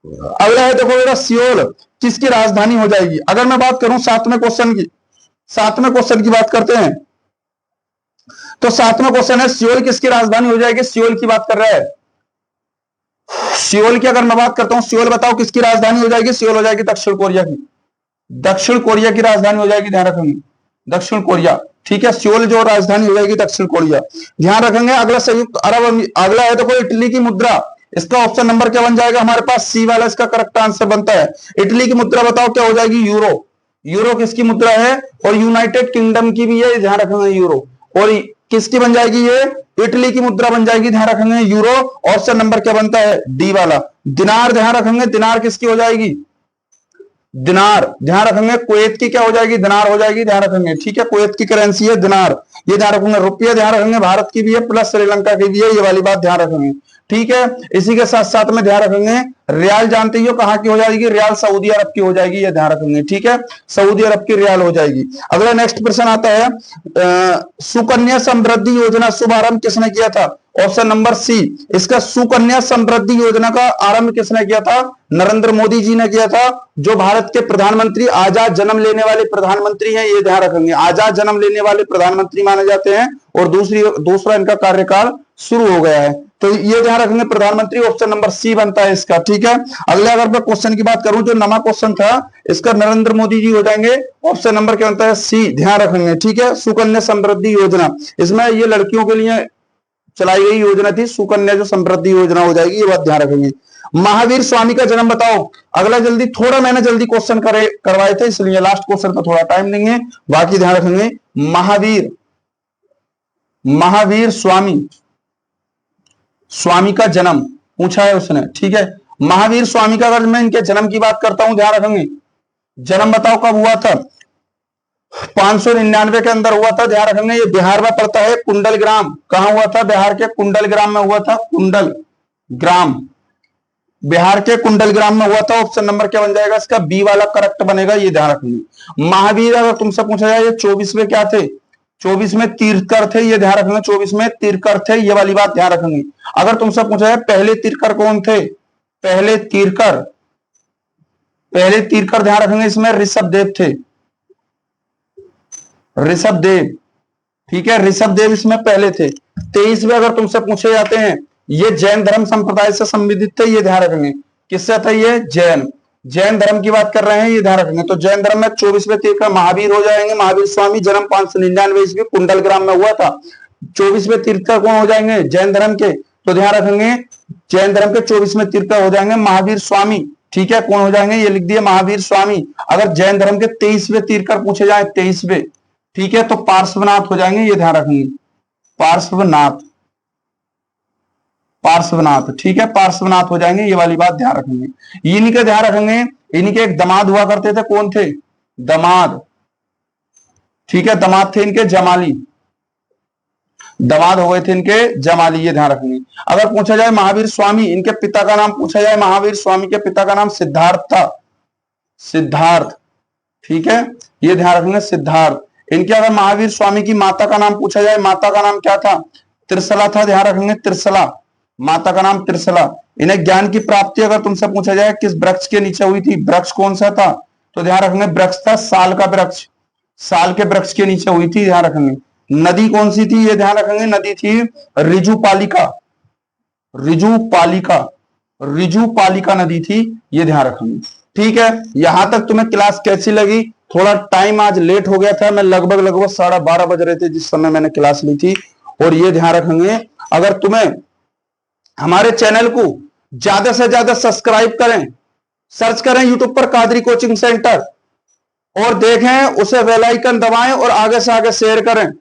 अगला है, देखो बेटा, सियोल किसकी राजधानी हो जाएगी। अगर मैं बात करूं 7वें क्वेश्चन की बात करते हैं तो 7वां क्वेश्चन है, सियोल किसकी राजधानी हो जाएगी। सियोल की बात कर रहा है। सियोल की अगर मैं बात करता हूं, सियोल बताओ किसकी राजधानी हो जाएगी। सियोल हो जाएगी दक्षिण कोरिया की, दक्षिण कोरिया की राजधानी हो जाएगी, ध्यान रखेंगे, दक्षिण कोरिया, ठीक है। सियोल जो राजधानी हो जाएगी दक्षिण कोरिया, ध्यान रखेंगे। अगला संयुक्त अरब, अगला है देखो इटली की मुद्रा। इसका ऑप्शन नंबर क्या बन जाएगा हमारे पास, सी वाला इसका करेक्ट आंसर बनता है। इटली की मुद्रा बताओ क्या हो जाएगी, यूरो। यूरो किसकी मुद्रा है, और यूनाइटेड किंगडम की भी है, ध्यान रखेंगे यूरो। और किसकी बन जाएगी, ये इटली की मुद्रा बन जाएगी, ध्यान रखेंगे यूरो। ऑप्शन नंबर क्या बनता है, डी वाला, दिनार। ध्यान रखेंगे दिनार किसकी हो जाएगी, दिनार, ध्यान रखेंगे कुवैत की क्या हो जाएगी, दिनार हो जाएगी, ध्यान रखेंगे, ठीक है। कुवैत की करेंसी है दिनार, ये ध्यान रखेंगे। रुपया ध्यान रखेंगे भारत की भी है प्लस श्रीलंका की भी है, ये वाली बात ध्यान रखेंगे, ठीक है। इसी के साथ साथ में ध्यान रखेंगे रियाल, जानते ही हो कहां की हो जाएगी, रियाल सऊदी अरब की हो जाएगी, ये ध्यान रखेंगे, ठीक है। सऊदी अरब की रियाल हो जाएगी। अगला नेक्स्ट प्रश्न आता है, सुकन्या समृद्धि योजना शुभारंभ किसने किया था। ऑप्शन नंबर सी, इसका सुकन्या समृद्धि योजना का आरंभ किसने किया था, नरेंद्र मोदी जी ने किया था, जो भारत के प्रधानमंत्री, आजाद जन्म लेने वाले प्रधानमंत्री हैं, ये ध्यान रखेंगे, आजाद जन्म लेने वाले प्रधानमंत्री माने जाते हैं। और दूसरा इनका कार्यकाल शुरू हो गया है, तो ये ध्यान रखेंगे प्रधानमंत्री। ऑप्शन नंबर सी बनता है इसका, ठीक है। अगले अगर मैं क्वेश्चन की बात करूं, जो नवा क्वेश्चन था, इसका नरेंद्र मोदी जी हो जाएंगे। ऑप्शन नंबर क्या बनता है, सी, ध्यान रखेंगे, ठीक है। सुकन्या समृद्धि योजना, इसमें ये लड़कियों के लिए चलाई गई योजना थी, सुकन्या जो समृद्धि योजना हो जाएगी, ये बात ध्यान रखेंगे। महावीर स्वामी का जन्म बताओ। अगला जल्दी, थोड़ा मैंने जल्दी क्वेश्चन करवाए थे, इसलिए लास्ट क्वेश्चन का थोड़ा टाइम देंगे, बाकी ध्यान रखेंगे। महावीर स्वामी का जन्म पूछा है उसने, ठीक है। महावीर स्वामी का अगर मैं इनके जन्म की बात करता हूं, ध्यान रखेंगे, जन्म बताओ कब हुआ था? 599 के अंदर हुआ था, ध्यान रखेंगे। ये बिहार में पड़ता है, कुंडल ग्राम। कहां हुआ था? बिहार के कुंडल ग्राम में हुआ था, कुंडल ग्राम, बिहार के कुंडल ग्राम में हुआ था। ऑप्शन नंबर क्या बन जाएगा इसका? बी वाला करेक्ट बनेगा, ये ध्यान रखेंगे। महावीर अगर तुमसे पूछा जाए ये 24वें क्या थे? 24वें तीर्थकर थे, ये ध्यान रखेंगे। 24वें तीर्थकर थे, ये वाली बात ध्यान रखेंगे। अगर तुमसे पूछा जाए पहले तीर्थकर कौन थे? पहले तीर्थकर ध्यान रखेंगे, इसमें ऋषभदेव थे, ऋषभदेव, ठीक है, ऋषभदेव इसमें पहले थे। 23वें अगर तुमसे पूछे जाते हैं, ये जैन धर्म संप्रदाय से संबंधित थे, ये ध्यान रखेंगे। किससे था ये? जैन धर्म की बात कर रहे हैं, ये ध्यान रखेंगे। तो जैन धर्म में 24वें तीर्थकर महावीर हो जाएंगे। महावीर स्वामी, जन्म 599 ईस्वी, कुंडल ग्राम में हुआ था। 24वें तीर्थकर कौन हो जाएंगे? जैन धर्म के। तो ध्यान रखेंगे, जैन धर्म के 24वें तीर्थकर हो जाएंगे महावीर स्वामी, ठीक है। कौन हो जाएंगे? ये लिख दिए, महावीर स्वामी। अगर जैन धर्म के 23वें तीर्थकर पूछे जाए, 23वें, ठीक है, तो पार्श्वनाथ हो जाएंगे, ये ध्यान रखेंगे। पार्श्वनाथ, ठीक है, पार्श्वनाथ हो जाएंगे, ये वाली बात ध्यान रखेंगे। इन्हीं के ध्यान रखेंगे, इन्हीं के एक दामाद हुआ करते थे, कौन थे? दामाद, ठीक है, दामाद थे इनके जमाली, दामाद हो गए थे इनके जमाली, ये ध्यान रखेंगे। अगर पूछा जाए महावीर स्वामी, इनके पिता का नाम पूछा जाए, महावीर स्वामी के पिता का नाम सिद्धार्थ था, सिद्धार्थ, ठीक है, ये ध्यान रखेंगे, सिद्धार्थ। इनके अगर महावीर स्वामी की माता का नाम पूछा जाए, माता का नाम क्या था? त्रिशला था, ध्यान रखेंगे, त्रिशला, माता का नाम त्रिशला। इन्हें ज्ञान की प्राप्ति अगर तुमसे पूछा जाए किस वृक्ष के नीचे हुई थी, वृक्ष कौन सा था? तो ध्यान रखेंगे, वृक्ष था साल का वृक्ष, साल के वृक्ष के नीचे हुई थी, ध्यान रखेंगे। नदी कौन सी थी? ये ध्यान रखेंगे, नदी थी ऋजुपालिका, ऋजुपालिका नदी थी, ये ध्यान रखेंगे, ठीक है। यहां तक तुम्हें क्लास कैसी लगी? थोड़ा टाइम आज लेट हो गया था, मैं लगभग 12:30 बज रहे थे जिस समय मैंने क्लास ली थी। और ये ध्यान रखेंगे, अगर तुम्हें हमारे चैनल को ज्यादा से ज्यादा सब्सक्राइब करें, सर्च करें यूट्यूब पर कादरी कोचिंग सेंटर और देखें, उसे बेल आइकन दबाएं और आगे से आगे शेयर करें,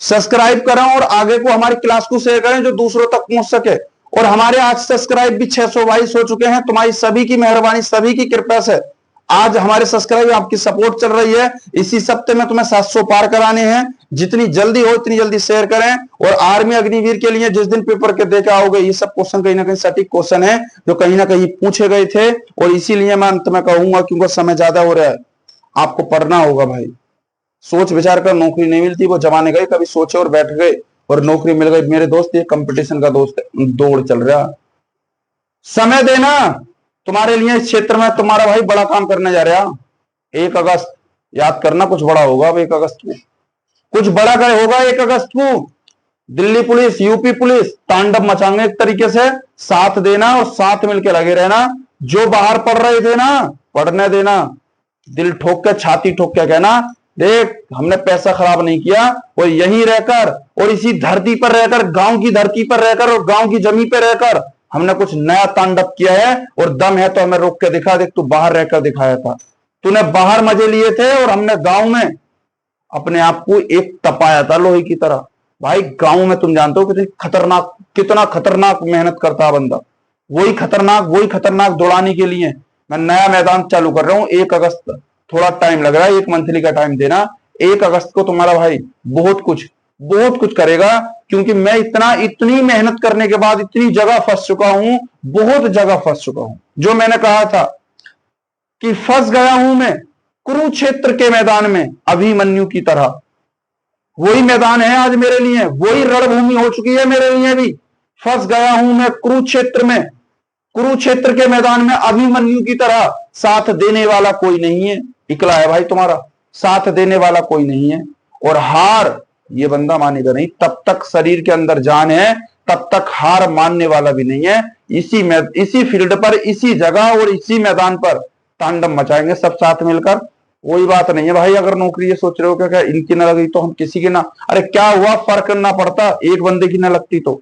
सब्सक्राइब करें और आगे को हमारी क्लास को शेयर करें जो दूसरों तक पहुंच सके। और हमारे आज सब्सक्राइब भी 622 हो चुके हैं, तुम्हारी सभी की मेहरबानी, सभी की कृपा से आज हमारे सब्सक्राइब, आपकी सपोर्ट चल रही है। इसी सप्ते में तुम्हें 700 पार कराने हैं, जितनी जल्दी हो इतनी जल्दी शेयर करें। और आर्मी अग्निवीर के लिए जिस दिन पेपर के देके आओगे, ये सब क्वेश्चन कहीं ना कहीं सटीक क्वेश्चन है जो कहीं ना कहीं पूछे गए थे, और इसीलिए मैं अंत में कहूंगा, क्योंकि समय ज्यादा हो रहा है, आपको पढ़ना होगा भाई। सोच विचार कर नौकरी नहीं मिलती, वो जमाने गए, कभी सोचे और बैठ गए और नौकरी मिल गई। मेरे दोस्त, ये कंपटीशन का दोस्त दौड़ चल रहा, समय देना तुम्हारे लिए इस क्षेत्र में, तुम्हारा भाई बड़ा काम करने जा रहा। 1 अगस्त याद करना, कुछ बड़ा होगा 1 अगस्त को, कुछ बड़ा करे होगा 1 अगस्त को। दिल्ली पुलिस, यूपी पुलिस तांडव मचाएंगे एक तरीके से। साथ देना और साथ मिलकर लगे रहना। जो बाहर पढ़ रहे थे ना, पढ़ने देना, दिल ठोक के, छाती ठोक के कहना, देख हमने पैसा खराब नहीं किया, और यहीं रहकर और इसी धरती पर रहकर, गांव की धरती पर रहकर और गांव की जमीन पर रहकर हमने कुछ नया तांडव किया है। और दम है तो हमें रोक के दिखा, देख तू बाहर रहकर दिखाया था, तूने बाहर मजे लिए थे और हमने गांव में अपने आप को एक तपाया था लोहे की तरह। भाई गांव में तुम जानते हो कितना खतरनाक मेहनत करता बंदा। वही खतरनाक दौड़ाने के लिए मैं नया मैदान चालू कर रहा हूं। 1 अगस्त थोड़ा टाइम लग रहा है, 1 मंथली का टाइम देना। 1 अगस्त को तुम्हारा भाई बहुत कुछ करेगा, क्योंकि मैं इतनी मेहनत करने के बाद इतनी जगह फंस चुका हूं, बहुत जगह फंस चुका हूं। जो मैंने कहा था कि फंस गया हूं मैं कुरुक्षेत्र के मैदान में अभिमन्यु की तरह, वही मैदान है आज मेरे लिए, वही रणभूमि हो चुकी है मेरे लिए भी। फंस गया हूं मैं कुरुक्षेत्र में, कुरुक्षेत्र के मैदान में अभिमन्यु की तरह। साथ देने वाला कोई नहीं है, इकला है भाई तुम्हारा, साथ देने वाला कोई नहीं है। और हार ये बंदा मानेगा नहीं, तब तक शरीर के अंदर जान है तब तक हार मानने वाला भी नहीं है। इसी फील्ड पर, इसी जगह और इसी मैदान पर तांडव मचाएंगे सब साथ मिलकर। कोई बात नहीं है भाई, अगर नौकरी ये सोच रहे हो क्या इनकी ना लगी तो हम किसी की ना, अरे क्या हुआ, फर्क ना पड़ता, एक बंदे की ना लगती तो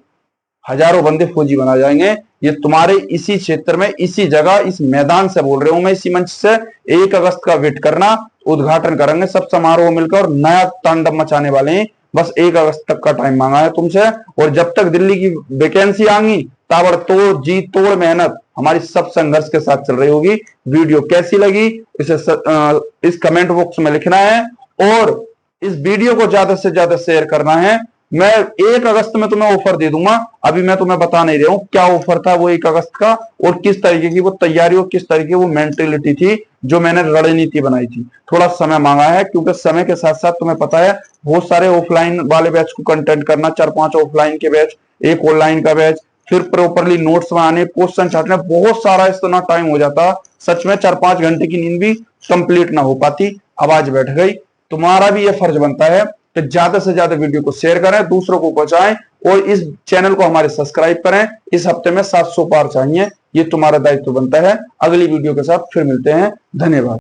हजारों बंदे फौजी बना जाएंगे। ये तुम्हारे इसी क्षेत्र में, इसी जगह, इस मैदान से बोल रहे हूं मैं, इसी मंच से। 1 अगस्त का वेट करना, उद्घाटन करेंगे सब समारोह मिलकर और नया तांडव मचाने वाले हैं। बस 1 अगस्त तक का टाइम मांगा है तुमसे, और जब तक दिल्ली की वैकेंसी आएंगी ताबड़तोड़ जी तोड़ मेहनत हमारी सब संघर्ष के साथ चल रही होगी। वीडियो कैसी लगी इसे इस कमेंट बॉक्स में लिखना है, और इस वीडियो को ज्यादा से ज्यादा शेयर करना है। मैं 1 अगस्त में तुम्हें ऑफर दे दूंगा, अभी मैं तुम्हें बता नहीं रहा हूं क्या ऑफर था वो 1 अगस्त का, और किस तरीके की वो तैयारी और किस तरीके की वो मेंटेलिटी थी जो मैंने रणनीति बनाई थी। थोड़ा समय मांगा है, क्योंकि समय के साथ साथ तुम्हें पता है बहुत सारे ऑफलाइन वाले बैच को कंटेंट करना, 4-5 ऑफलाइन के बैच, एक ऑनलाइन का बैच, फिर प्रॉपरली नोट्स बनाने, क्वेश्चन छाटने, बहुत सारा इतना टाइम हो जाता सच में 4-5 घंटे की नींद भी कंप्लीट ना हो पाती। आवाज बैठ गई। तुम्हारा भी ये फर्ज बनता है कि ज्यादा से ज्यादा वीडियो को शेयर करें, दूसरों को पहुंचाएं, और इस चैनल को हमारे सब्सक्राइब करें। इस हफ्ते में 700 पार चाहिए, ये तुम्हारा दायित्व बनता है। अगली वीडियो के साथ फिर मिलते हैं। धन्यवाद।